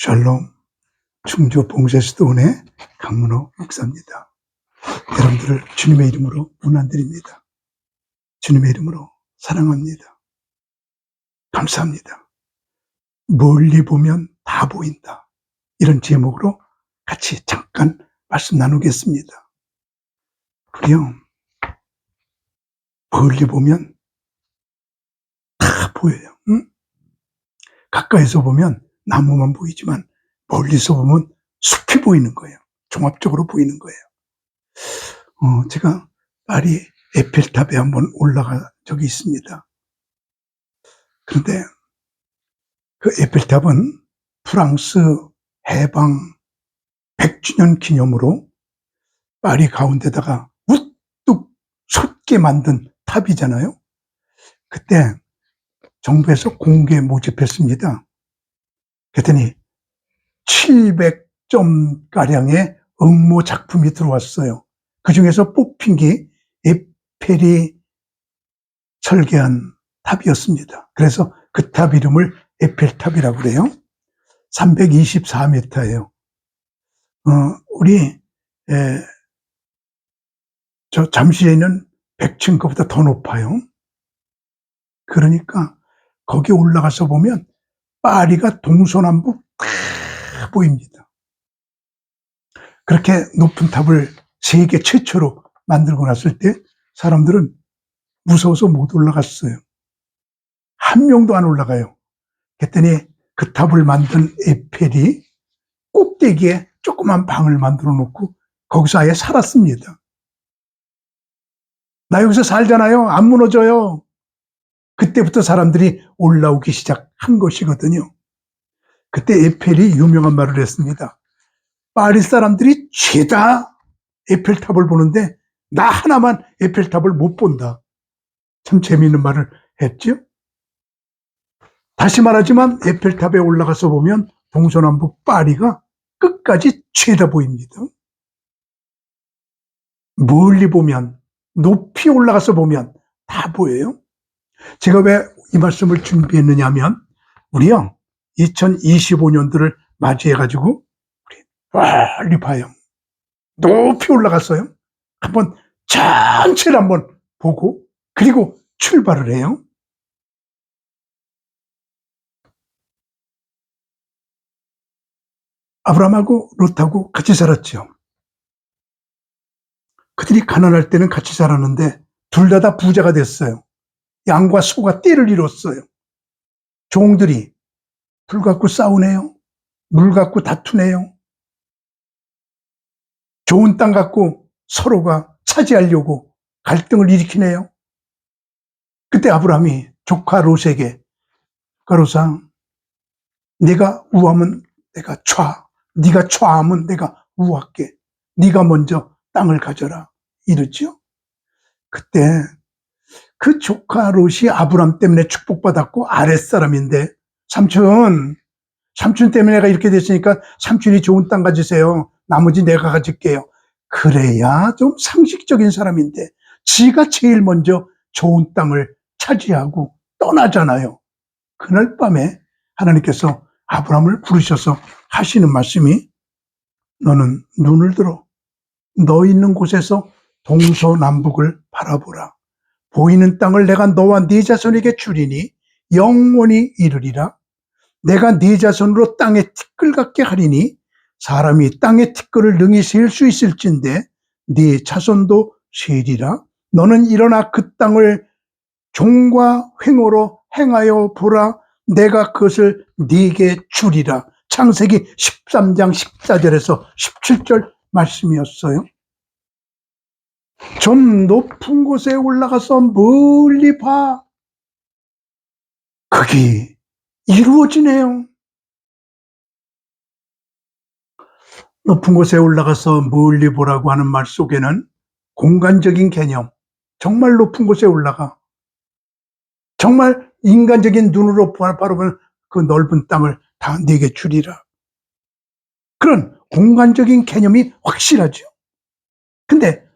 샬롬, 충주 봉쇄수도원의 강문호 목사입니다. 여러분들을 주님의 이름으로 문안드립니다. 주님의 이름으로 사랑합니다. 감사합니다. 멀리 보면 다 보인다. 이런 제목으로 같이 잠깐 말씀 나누겠습니다. 우리요, 멀리 보면 다 보여요. 응? 가까이서 보면 나무만 보이지만 멀리서 보면 숲이 보이는 거예요. 종합적으로 보이는 거예요. 제가 파리 에펠탑에 한번 올라간 적이 있습니다. 그런데 그 에펠탑은 프랑스 해방 100주년 기념으로 파리 가운데다가 우뚝 솟게 만든 탑이잖아요. 그때 정부에서 공개 모집했습니다. 그랬더니 700점가량의 응모 작품이 들어왔어요. 그 중에서 뽑힌 게 에펠이 설계한 탑이었습니다. 그래서 그 탑 이름을 에펠탑이라고 그래요. 324m예요. 우리 저 잠실에 있는 100층 거보다 더 높아요. 그러니까 거기 올라가서 보면 파리가 동서남북 다 보입니다. 그렇게 높은 탑을 세계 최초로 만들고 났을 때 사람들은 무서워서 못 올라갔어요. 한 명도 안 올라가요. 그랬더니 그 탑을 만든 에펠이 꼭대기에 조그만 방을 만들어 놓고 거기서 아예 살았습니다. 나 여기서 살잖아요. 안 무너져요. 그때부터 사람들이 올라오기 시작한 것이거든요. 그때 에펠이 유명한 말을 했습니다. 파리 사람들이 죄다 에펠탑을 보는데 나 하나만 에펠탑을 못 본다. 참 재미있는 말을 했죠. 다시 말하지만 에펠탑에 올라가서 보면 동서남북 파리가 끝까지 죄다 보입니다. 멀리 보면, 높이 올라가서 보면 다 보여요. 제가 왜 이 말씀을 준비했느냐 하면 우리요 2025년도를 맞이해가지고 우리 멀리 봐요. 높이 올라갔어요. 한번 전체를 한번 보고 그리고 출발을 해요. 아브라함하고 롯하고 같이 살았죠. 그들이 가난할 때는 같이 살았는데 둘 다 부자가 됐어요. 양과 소가 떼를 이뤘어요. 종들이 불 갖고 싸우네요. 물 갖고 다투네요. 좋은 땅 갖고 서로가 차지하려고 갈등을 일으키네요. 그때 아브라함이 조카 롯에게 가로상 네가 우하면 내가 좌, 네가 좌하면 내가 우할게. 네가 먼저 땅을 가져라 이러죠. 그때 그 조카 롯이 아브라함 때문에 축복받았고 아랫사람인데 삼촌 때문에 내가 이렇게 됐으니까 삼촌이 좋은 땅 가지세요. 나머지 내가 가질게요. 그래야 좀 상식적인 사람인데 지가 제일 먼저 좋은 땅을 차지하고 떠나잖아요. 그날 밤에 하나님께서 아브라함을 부르셔서 하시는 말씀이 너는 눈을 들어 너 있는 곳에서 동서남북을 바라보라. 보이는 땅을 내가 너와 네 자손에게 주리니 영원히 이르리라. 내가 네 자손으로 땅의 티끌 같게 하리니 사람이 땅의 티끌을 능히 셀 수 있을진데 네 자손도 세리라. 너는 일어나 그 땅을 종과 횡호로 행하여 보라. 내가 그것을 네게 주리라. 창세기 13장 14절에서 17절 말씀이었어요. 좀 높은 곳에 올라가서 멀리 봐. 그게 이루어지네요. 높은 곳에 올라가서 멀리 보라고 하는 말 속에는 공간적인 개념, 정말 높은 곳에 올라가 정말 인간적인 눈으로 바라보면 그 넓은 땅을 다 네게 주리라. 그런 공간적인 개념이 확실하죠. 근데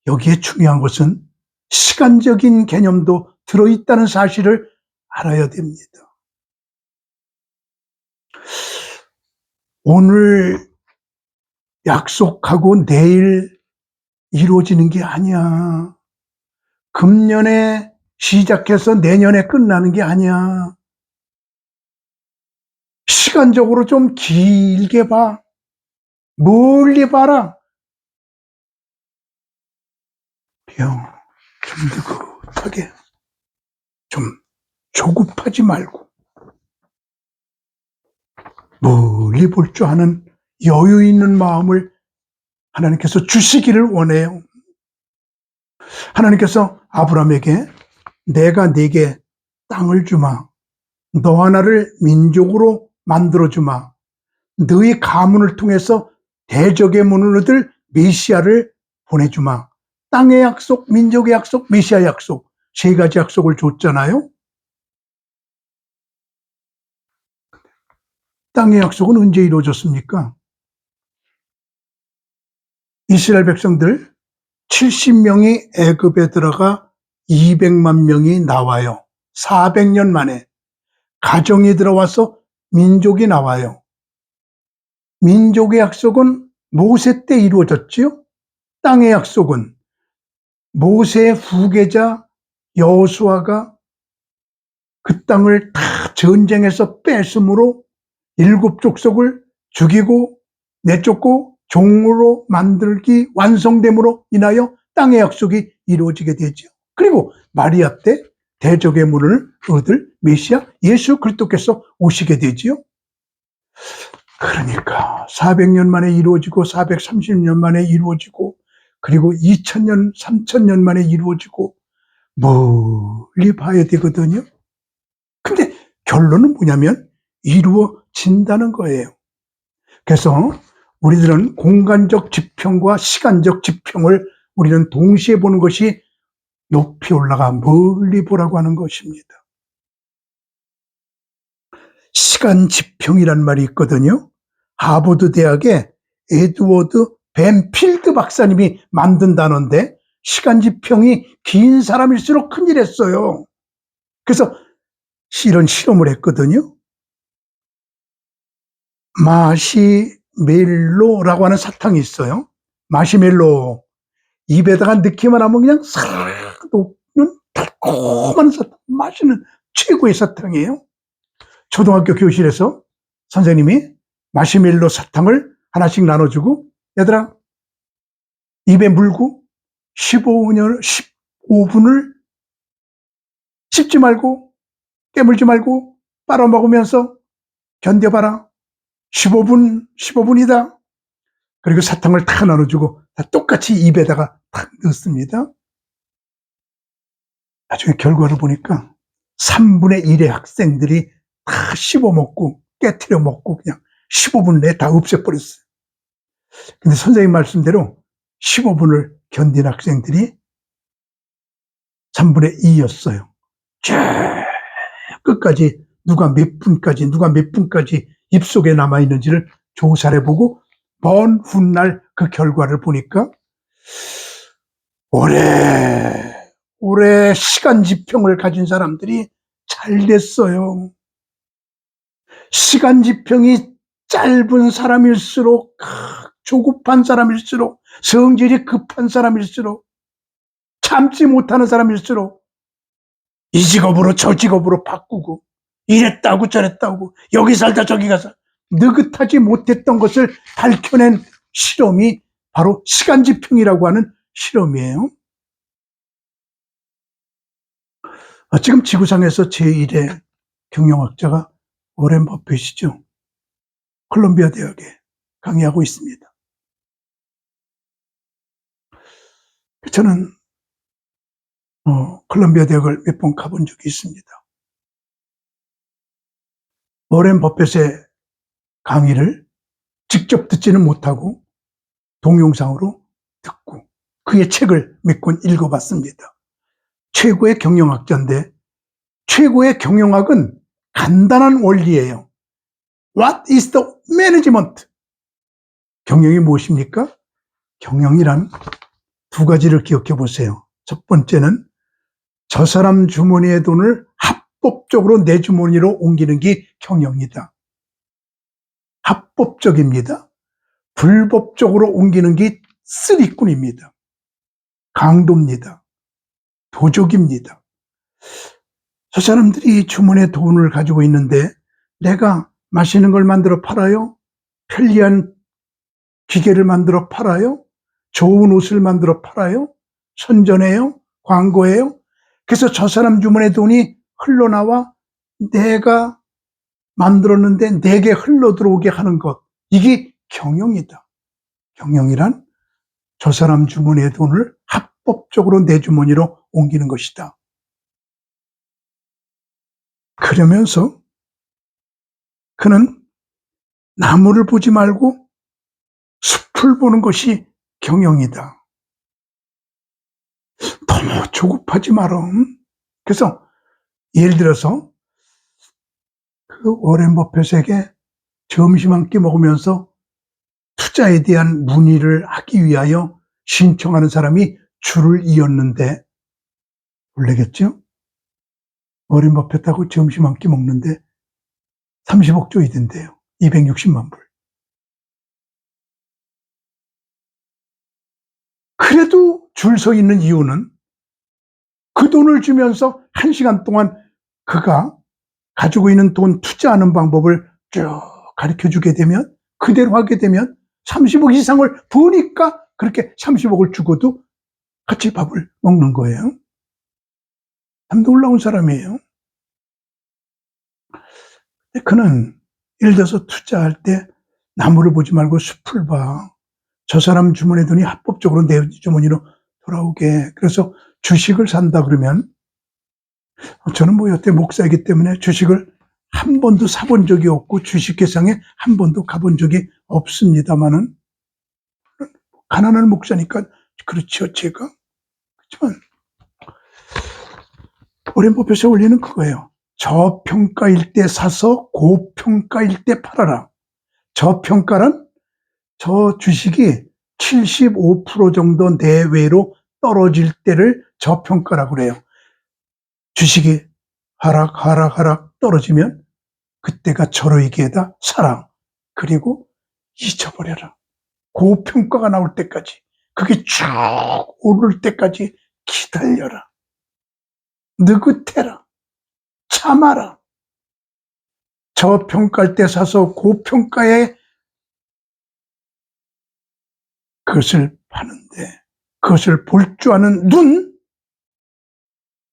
여기에 중요한 것은 시간적인 개념도 들어있다는 사실을 알아야 됩니다. 오늘 약속하고 내일 이루어지는 게 아니야. 금년에 시작해서 내년에 끝나는 게 아니야. 시간적으로 좀 길게 봐. 멀리 봐라. 좀 느긋하게, 좀 조급하지 말고 멀리 볼 줄 아는 여유 있는 마음을 하나님께서 주시기를 원해요. 하나님께서 아브라함에게 내가 네게 땅을 주마, 너 하나를 민족으로 만들어 주마, 너의 가문을 통해서 대적의 문을 얻을 메시아를 보내주마. 땅의 약속, 민족의 약속, 메시아 약속, 세 가지 약속을 줬잖아요. 땅의 약속은 언제 이루어졌습니까? 이스라엘 백성들 70명이 애굽에 들어가 200만 명이 나와요. 400년 만에 가정이 들어와서 민족이 나와요. 민족의 약속은 모세 때 이루어졌지요. 땅의 약속은 모세의 후계자 여호수아가 그 땅을 다 전쟁에서 뺏음으로 7족속을 죽이고 내쫓고 종으로 만들기 완성됨으로 인하여 땅의 약속이 이루어지게 되죠. 그리고 마리아 때 대적의 문을 얻을 메시아 예수 그리스도께서 오시게 되지요. 그러니까 400년 만에 이루어지고 430년 만에 이루어지고 그리고 2000년, 3000년 만에 이루어지고 멀리 봐야 되거든요. 근데 결론은 뭐냐면 이루어진다는 거예요. 그래서 우리들은 공간적 지평과 시간적 지평을 우리는 동시에 보는 것이 높이 올라가 멀리 보라고 하는 것입니다. 시간 지평이란 말이 있거든요. 하버드 대학의 에드워드 벤필드 박사님이 만든 단어인데 시간 지평이 긴 사람일수록 큰일 했어요. 그래서 이런 실험을 했거든요. 마시멜로라고 하는 사탕이 있어요. 마시멜로. 입에다가 넣기만 하면 그냥 싹 녹는 달콤한 사탕. 맛있는 최고의 사탕이에요. 초등학교 교실에서 선생님이 마시멜로 사탕을 하나씩 나눠주고 얘들아 입에 물고 15분을 씹지 말고 깨물지 말고 빨아먹으면서 견뎌봐라. 15분이다. 그리고 사탕을 다 나눠주고 다 똑같이 입에다가 탁 넣습니다. 나중에 결과를 보니까 3분의 1의 학생들이 다 씹어먹고 깨트려 먹고 그냥 15분 내에 다 없애버렸어요. 근데 선생님 말씀대로 15분을 견딘 학생들이 3분의 2였어요. 쭉 끝까지 누가 몇 분까지 입속에 남아있는지를 조사를 해보고 먼 훗날 그 결과를 보니까 오래 시간 지평을 가진 사람들이 잘 됐어요. 시간 지평이 짧은 사람일수록, 조급한 사람일수록, 성질이 급한 사람일수록, 참지 못하는 사람일수록 이 직업으로 저 직업으로 바꾸고 이랬다고 저랬다고 여기 살다 저기 가서 느긋하지 못했던 것을 밝혀낸 실험이 바로 시간 지평이라고 하는 실험이에요. 지금 지구상에서 제1의 경영학자가 워렌 버핏이죠. 콜롬비아 대학에 강의하고 있습니다. 저는 콜롬비아 대학을 몇 번 가본 적이 있습니다. 워렌 버핏의 강의를 직접 듣지는 못하고 동영상으로 듣고 그의 책을 몇 권 읽어봤습니다. 최고의 경영학자인데 최고의 경영학은 간단한 원리예요. What is the management? 경영이 무엇입니까? 경영이란 두 가지를 기억해 보세요. 첫 번째는 저 사람 주머니의 돈을 합법적으로 내 주머니로 옮기는 게 경영이다. 합법적입니다. 불법적으로 옮기는 게 쓰리꾼입니다. 강도입니다. 도적입니다. 저 사람들이 주머니에 돈을 가지고 있는데 내가 맛있는 걸 만들어 팔아요? 편리한 기계를 만들어 팔아요? 좋은 옷을 만들어 팔아요? 선전해요? 광고해요? 그래서 저 사람 주머니에 돈이 흘러나와 내가 만들었는데 내게 흘러들어오게 하는 것. 이게 경영이다. 경영이란 저 사람 주머니의 돈을 합법적으로 내 주머니로 옮기는 것이다. 그러면서 그는 나무를 보지 말고 숲을 보는 것이 경영이다. 너무 조급하지 마라. 그래서 예를 들어서 그 워렌 버핏에게 점심 한 끼 먹으면서 투자에 대한 문의를 하기 위하여 신청하는 사람이 줄을 이었는데 놀라겠죠? 워렌 버핏하고 점심 한 끼 먹는데 30억 조이던데요. 260만 불. 그래도 줄 서 있는 이유는 그 돈을 주면서 1시간 동안 그가 가지고 있는 돈 투자하는 방법을 쭉 가르쳐 주게 되면 그대로 하게 되면 30억 이상을 버니까 그렇게 30억을 주고도 같이 밥을 먹는 거예요. 참 놀라운 사람이에요. 그는 예를 들어서 투자할 때 나무를 보지 말고 숲을 봐. 저 사람 주머니에 돈이 합법적으로 내 주머니로 돌아오게. 그래서 주식을 산다 그러면 저는 뭐 여태 목사이기 때문에 주식을 한 번도 사본 적이 없고 주식회사에 한 번도 가본 적이 없습니다만은 가난한 목사니까 그렇죠 제가. 그렇지만 워렌 버핏의 원리는 그거예요. 저평가일 때 사서 고평가일 때 팔아라. 저평가란 저 주식이 75% 정도 내외로 떨어질 때를 저평가라고 그래요. 주식이 하락 떨어지면 그때가 절호위기에다 사라. 그리고 잊어버려라. 고평가가 나올 때까지 그게 쭉 오를 때까지 기다려라. 느긋해라. 참아라. 저평가할 때 사서 고평가에 그것을 파는데 그것을 볼 줄 아는 눈,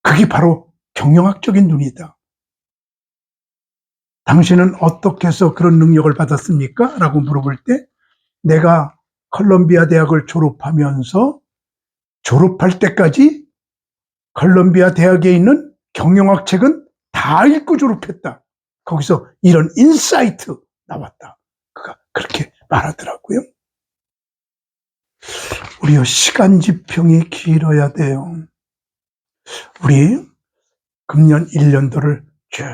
그게 바로 경영학적인 눈이다. 당신은 어떻게 해서 그런 능력을 받았습니까? 라고 물어볼 때 내가 컬럼비아 대학을 졸업하면서 졸업할 때까지 컬럼비아 대학에 있는 경영학 책은 다 읽고 졸업했다. 거기서 이런 인사이트 나왔다. 그가 그렇게 말하더라고요. 우리요, 시간 지평이 길어야 돼요. 우리 금년 1년도를 쭉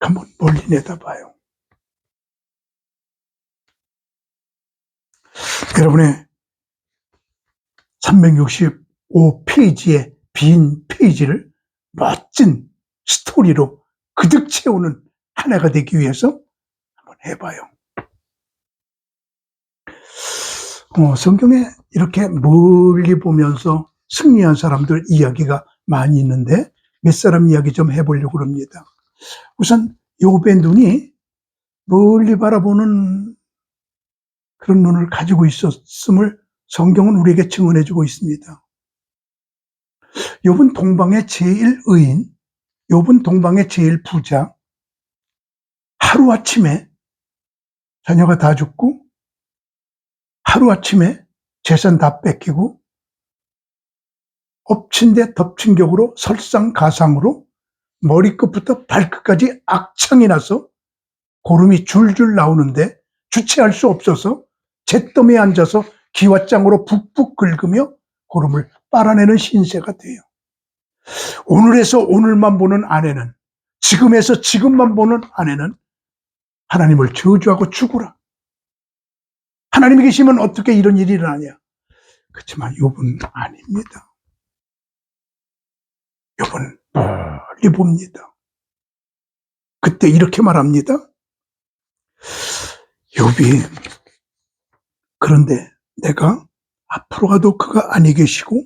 한번 멀리 내다봐요. 여러분의 365페이지의 빈 페이지를 멋진 스토리로 그득 채우는 한 해가 되기 위해서 한번 해봐요. 성경에 이렇게 멀리 보면서 승리한 사람들 이야기가 많이 있는데 몇 사람 이야기 좀 해보려고 합니다. 우선 욥의 눈이 멀리 바라보는 그런 눈을 가지고 있었음을 성경은 우리에게 증언해주고 있습니다. 욥은 동방의 제일 의인, 욥은 동방의 제일 부자. 하루아침에 자녀가 다 죽고 하루아침에 재산 다 뺏기고 엎친 데 덮친 격으로 설상가상으로 머리끝부터 발끝까지 악창이 나서 고름이 줄줄 나오는데 주체할 수 없어서 잿더미에 앉아서 기왓장으로 북북 긁으며 고름을 빨아내는 신세가 돼요. 오늘에서 오늘만 보는 아내는, 지금에서 지금만 보는 아내는 하나님을 저주하고 죽으라. 하나님이 계시면 어떻게 이런 일이 일어나냐. 그렇지만 욥은 아닙니다. 욥은 멀리 봅니다. 그때 이렇게 말합니다. 욥이 그런데 내가 앞으로 가도 그가 아니 계시고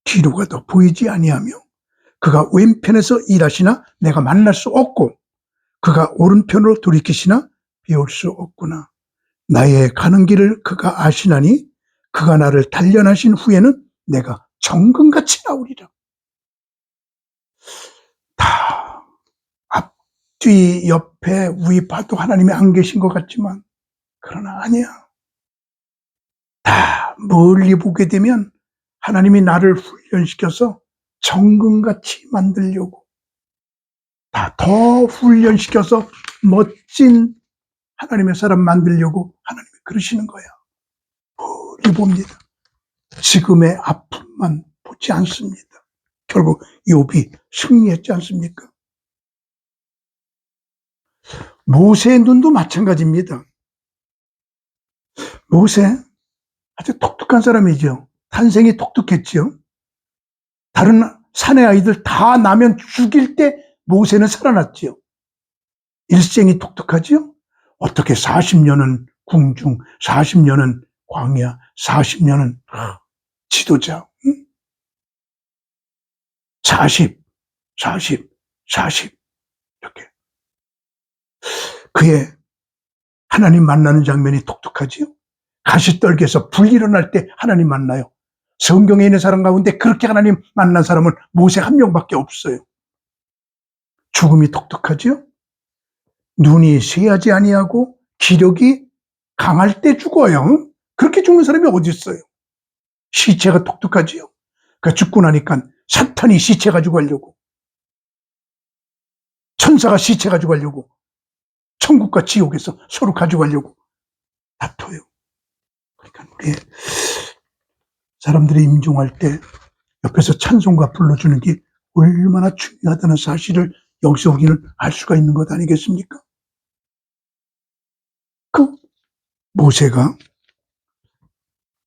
뒤로 가도 보이지 아니하며 그가 왼편에서 일하시나 내가 만날 수 없고 그가 오른편으로 돌이키시나 비올 수 없구나. 나의 가는 길을 그가 아시나니 그가 나를 단련하신 후에는 내가 정금같이 나오리라. 다 앞뒤 옆에 위 봐도 하나님이 안 계신 것 같지만 그러나 아니야. 다 멀리 보게 되면 하나님이 나를 훈련시켜서 정금같이 만들려고 다 더 훈련시켜서 멋진 하나님의 사람 만들려고 하나님이 그러시는 거야. 멀리 봅니다. 지금의 아픔만 보지 않습니다. 결국 욥이 승리했지 않습니까? 모세의 눈도 마찬가지입니다. 모세 아주 독특한 사람이죠. 탄생이 독특했죠. 다른 산의 아이들 다 나면 죽일 때 모세는 살아났지요. 일생이 독특하지요. 어떻게 40년은 궁중, 40년은 광야, 40년은 지도자, 40 이렇게. 그의 하나님 만나는 장면이 독특하지요. 가시떨기에서 불 일어날 때 하나님 만나요. 성경에 있는 사람 가운데 그렇게 하나님 만난 사람은 모세 한 명밖에 없어요. 죽음이 독특하지요. 눈이 쇠하지 아니하고 기력이 강할 때 죽어요. 그렇게 죽는 사람이 어디 있어요. 시체가 독특하지요. 그러니까 죽고 나니까 사탄이 시체 가지고 가려고, 천사가 시체 가지고 가려고, 천국과 지옥에서 서로 가지고 가려고 다퉈요. 그러니까 우리 사람들이 임종할 때 옆에서 찬송가 불러주는 게 얼마나 중요하다는 사실을 여기서 우리는 알 수가 있는 것 아니겠습니까? 그 모세가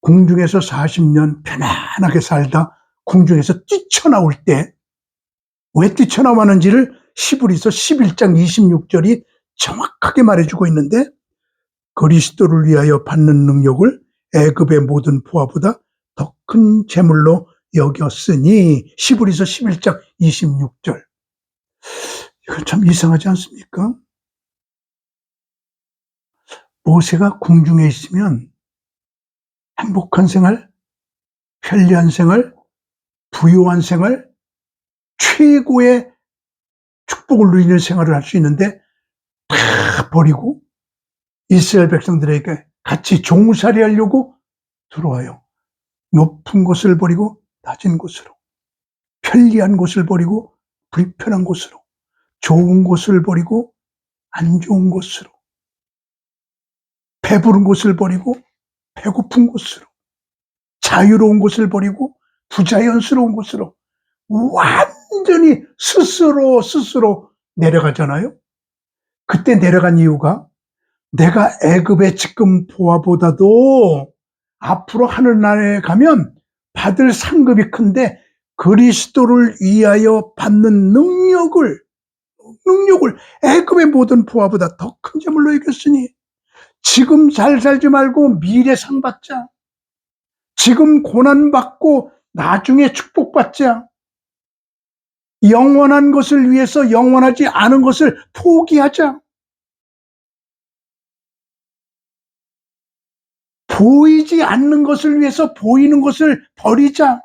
궁중에서 40년 편안하게 살다 궁중에서 뛰쳐나올 때 왜 뛰쳐나왔는지를 히브리서 11장 26절이 정확하게 말해주고 있는데 그리스도를 위하여 받는 능력을 애굽의 모든 부하보다 더 큰 재물로 여겼으니 히브리서 11장 26절. 이거 참 이상하지 않습니까? 모세가 궁중에 있으면 행복한 생활, 편리한 생활, 부유한 생활, 최고의 축복을 누리는 생활을 할 수 있는데 다 버리고 이스라엘 백성들에게 같이 종살이 하려고 들어와요. 높은 곳을 버리고 낮은 곳으로, 편리한 곳을 버리고 불편한 곳으로, 좋은 곳을 버리고 안 좋은 곳으로, 배부른 곳을 버리고 배고픈 곳으로, 자유로운 곳을 버리고 부자연스러운 곳으로 완전히 스스로 내려가잖아요. 그때 내려간 이유가 내가 애굽의 지금 보아보다도 앞으로 하늘나라에 가면 받을 상급이 큰데 그리스도를 위하여 받는 능력을 애굽의 모든 부하보다 더 큰 재물로 여겼으니 지금 잘 살지 말고 미래 상 받자. 지금 고난받고 나중에 축복받자. 영원한 것을 위해서 영원하지 않은 것을 포기하자. 보이지 않는 것을 위해서 보이는 것을 버리자.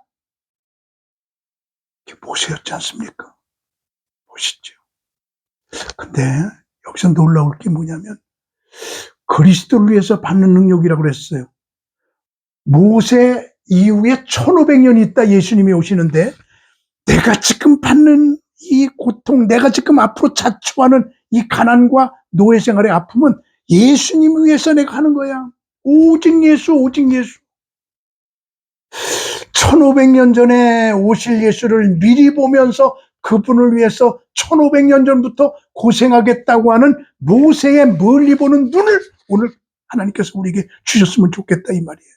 이게 모세였지 않습니까? 멋있죠. 근데 여기서 놀라울 게 뭐냐면 그리스도를 위해서 받는 능력이라고 그랬어요. 모세 이후에 1500년이 있다 예수님이 오시는데 내가 지금 받는 이 고통, 내가 지금 앞으로 자초하는 이 가난과 노예 생활의 아픔은 예수님 위해서 내가 하는 거야. 오직 예수, 오직 예수. 1500년 전에 오실 예수를 미리 보면서 그분을 위해서 1500년 전부터 고생하겠다고 하는 모세의 멀리 보는 눈을 오늘 하나님께서 우리에게 주셨으면 좋겠다 이 말이에요.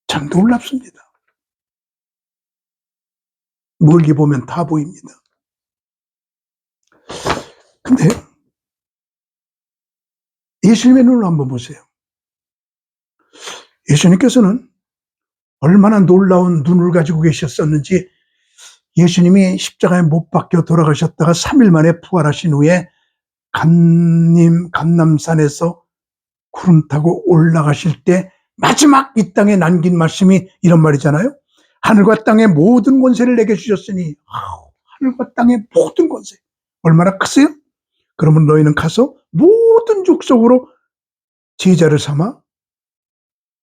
참 놀랍습니다. 멀리 보면 다 보입니다. 근데 예수님의 눈을 한번 보세요. 예수님께서는 얼마나 놀라운 눈을 가지고 계셨었는지, 예수님이 십자가에 못 박혀 돌아가셨다가 3일 만에 부활하신 후에 감남산에서 구름 타고 올라가실 때 마지막 이 땅에 남긴 말씀이 이런 말이잖아요. 하늘과 땅의 모든 권세를 내게 주셨으니, 하늘과 땅의 모든 권세 얼마나 크세요? 그러면 너희는 가서 모든 족속으로 제자를 삼아.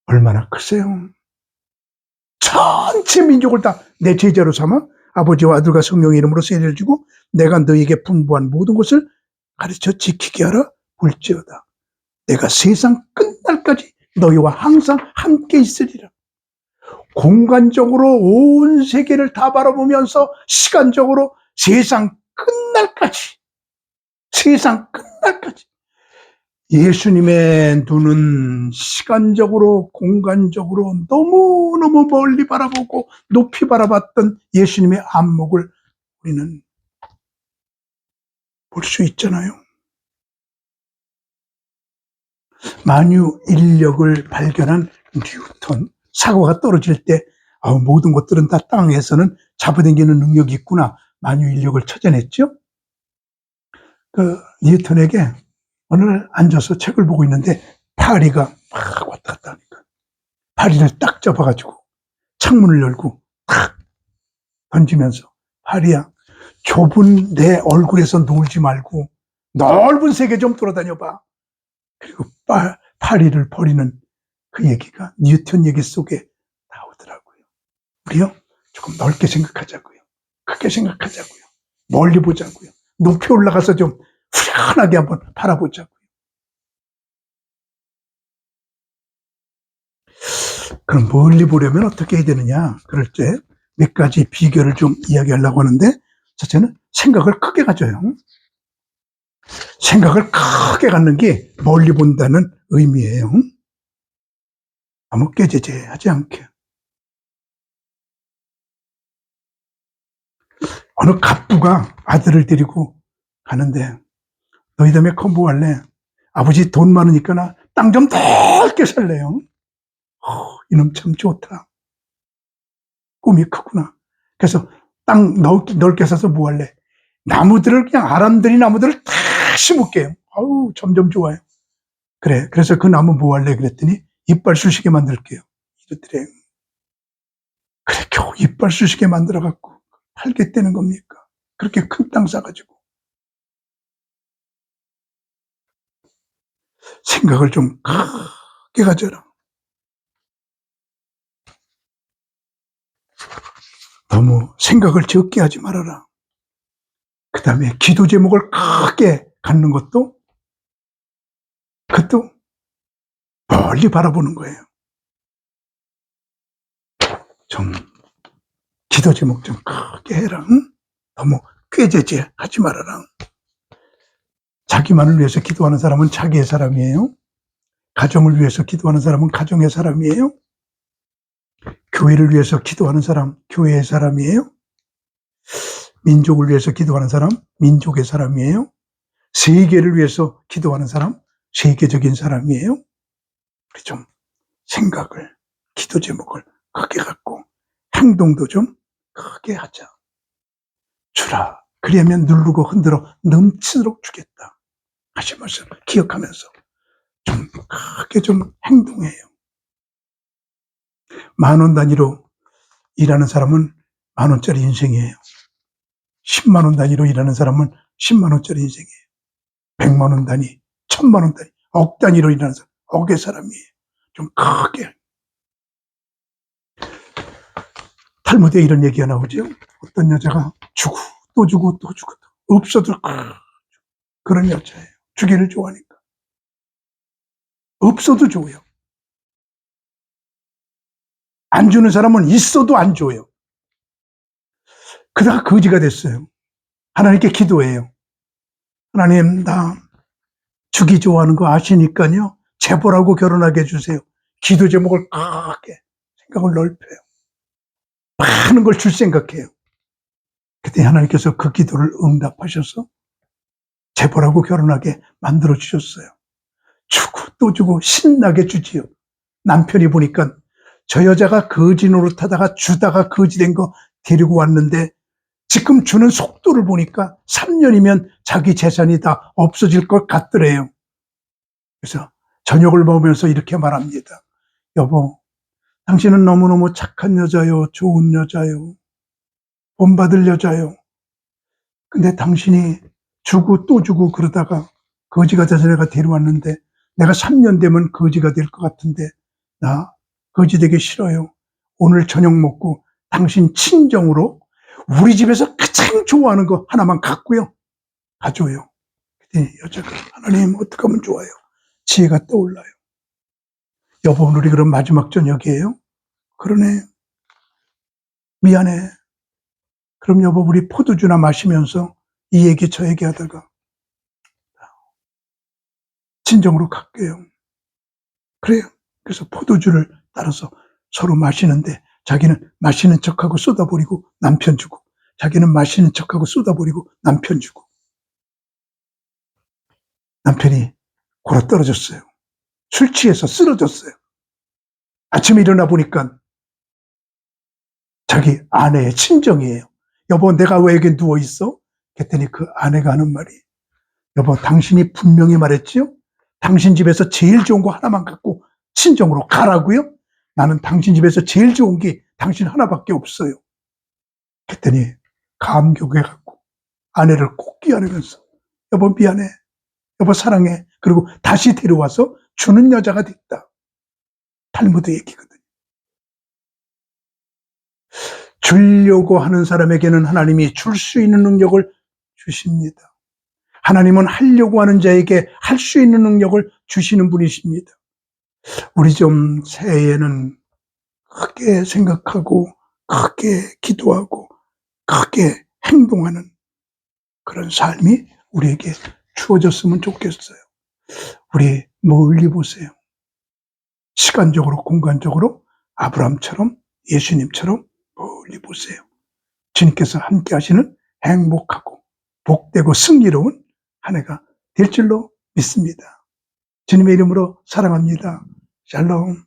얼마나 크세요? 전체 민족을 다 내 제자로 삼아 아버지와 아들과 성령의 이름으로 세례를 주고 내가 너희에게 분부한 모든 것을 가르쳐 지키게 하라. 볼지어다 내가 세상 끝날까지 너희와 항상 함께 있으리라. 공간적으로 온 세계를 다 바라보면서 시간적으로 세상 끝날까지, 세상 끝날까지. 예수님의 눈은 시간적으로, 공간적으로 너무너무 멀리 바라보고 높이 바라봤던 예수님의 안목을 우리는 볼 수 있잖아요. 만유인력을 발견한 뉴턴, 사고가 떨어질 때 모든 것들은 다 땅에서는 잡아당기는 능력이 있구나, 만유인력을 찾아냈죠. 그 뉴턴에게 어느 날 앉아서 책을 보고 있는데 파리가 막 왔다 갔다 하니까 파리를 딱 잡아가지고 창문을 열고 탁 던지면서, 파리야, 좁은 내 얼굴에서 놀지 말고 넓은 세계 좀 돌아다녀봐. 그리고 파리를 버리는 그 얘기가 뉴턴 얘기 속에 나오더라고요. 우리요, 조금 넓게 생각하자고요. 크게 생각하자고요. 멀리 보자고요. 높이 올라가서 좀 후련하게 한번 바라보자고요. 그럼 멀리 보려면 어떻게 해야 되느냐? 그럴 때 몇 가지 비결을 좀 이야기하려고 하는데, 첫째는 생각을 크게 가져요. 생각을 크게 갖는 게 멀리 본다는 의미예요. 아무 깨제제하지 않게. 어느 갑부가 아들을 데리고 가는데, 너희 다음에 뭐 할래? 아버지 돈 많으니까 나 땅 좀 넓게 살래요. 이놈 참 좋다. 꿈이 크구나. 그래서 땅 넓게 사서 뭐 할래? 나무들을, 그냥 아람들이 나무들을 다 심을게요. 점점 좋아요. 그래, 그래서 그 나무 뭐 할래? 그랬더니 이빨 쑤시게 만들게요. 이랬더래요. 그래, 겨우 이빨 쑤시게 만들어갖고 팔겠다는 겁니까? 그렇게 큰 땅 사가지고. 생각을 좀 크게 가져라. 너무 생각을 적게 하지 말아라. 그 다음에 기도 제목을 크게 갖는 것도, 그것도 멀리 바라보는 거예요. 좀 기도 제목 좀 크게 해라. 응? 너무 꾀죄죄 하지 말아라. 자기만을 위해서 기도하는 사람은 자기의 사람이에요. 가정을 위해서 기도하는 사람은 가정의 사람이에요. 교회를 위해서 기도하는 사람, 교회의 사람이에요. 민족을 위해서 기도하는 사람, 민족의 사람이에요. 세계를 위해서 기도하는 사람, 세계적인 사람이에요. 우리 좀 생각을, 기도 제목을 크게 갖고 행동도 좀 크게 하자. 주라, 그리하면 누르고 흔들어 넘치도록 주겠다 하신 말씀 기억하면서 좀 크게 좀 행동해요. 10,000원 단위로 일하는 사람은 10,000원짜리 인생이에요. 100,000원 단위로 일하는 사람은 100,000원짜리 인생이에요. 100,000원 단위, 1,000,000원 단위, 억 단위로 일하는 사람, 억의 사람이에요. 좀 크게. 탈무드에 이런 얘기가 나오죠. 어떤 여자가 주고 또 주고 또 주고 없어도 그런 여자예요. 주기를 좋아하니까. 없어도 줘요. 안 주는 사람은 있어도 안 줘요. 그러다가 거지가 됐어요. 하나님께 기도해요. 하나님, 나 주기 좋아하는 거 아시니까요, 재벌하고 결혼하게 해주세요. 기도 제목을 크게, 생각을 넓혀요. 많은 걸 줄 생각해요. 그때 하나님께서 그 기도를 응답하셔서 재벌하고 결혼하게 만들어 주셨어요. 주고 또 주고 신나게 주지요. 남편이 보니까 저 여자가 거지 노릇하다가 주다가 거지 된 거 데리고 왔는데 지금 주는 속도를 보니까 3년이면 자기 재산이 다 없어질 것 같더래요. 그래서 저녁을 먹으면서 이렇게 말합니다. 여보, 당신은 너무너무 착한 여자요, 좋은 여자요, 본받을 여자요. 근데 당신이 주고 또 주고 그러다가 거지가 돼서 내가 데려왔는데 내가 3년 되면 거지가 될 것 같은데 나 거지 되기 싫어요. 오늘 저녁 먹고 당신 친정으로 우리 집에서 가장 좋아하는 거 하나만 갖고요. 가줘요. 그랬더니 여자가 하나님 어떡하면 좋아요. 지혜가 떠올라요. 여보 오늘이 그럼 마지막 저녁이에요? 그러네. 미안해. 그럼 여보 우리 포도주나 마시면서 이 얘기 저 얘기 하다가 친정으로 갈게요. 그래요. 그래서 포도주를 따라서 서로 마시는데 자기는 마시는 척하고 쏟아버리고 남편 주고 자기는 마시는 척하고 쏟아버리고 남편 주고 남편이 골아떨어졌어요. 술 취해서 쓰러졌어요. 아침에 일어나 보니까 자기 아내의 친정이에요. 여보 내가 왜 여기 누워있어? 그랬더니 그 아내가 하는 말이 여보 당신이 분명히 말했지요? 당신 집에서 제일 좋은 거 하나만 갖고 친정으로 가라고요? 나는 당신 집에서 제일 좋은 게 당신 하나밖에 없어요. 그랬더니 감격해갖고 아내를 꼭 끼안으면서 여보 미안해. 여보 사랑해. 그리고 다시 데려와서 주는 여자가 됐다. 탈무드 얘기거든요. 주려고 하는 사람에게는 하나님이 줄 수 있는 능력을 주십니다. 하나님은 하려고 하는 자에게 할 수 있는 능력을 주시는 분이십니다. 우리 좀 새해에는 크게 생각하고 크게 기도하고 크게 행동하는 그런 삶이 우리에게 주어졌으면 좋겠어요. 우리 멀리 보세요. 시간적으로 공간적으로 아브라함처럼 예수님처럼 멀리 보세요. 주님께서 함께 하시는 행복하고 복되고 승리로운 한 해가 될 줄로 믿습니다. 주님의 이름으로 사랑합니다. 샬롬.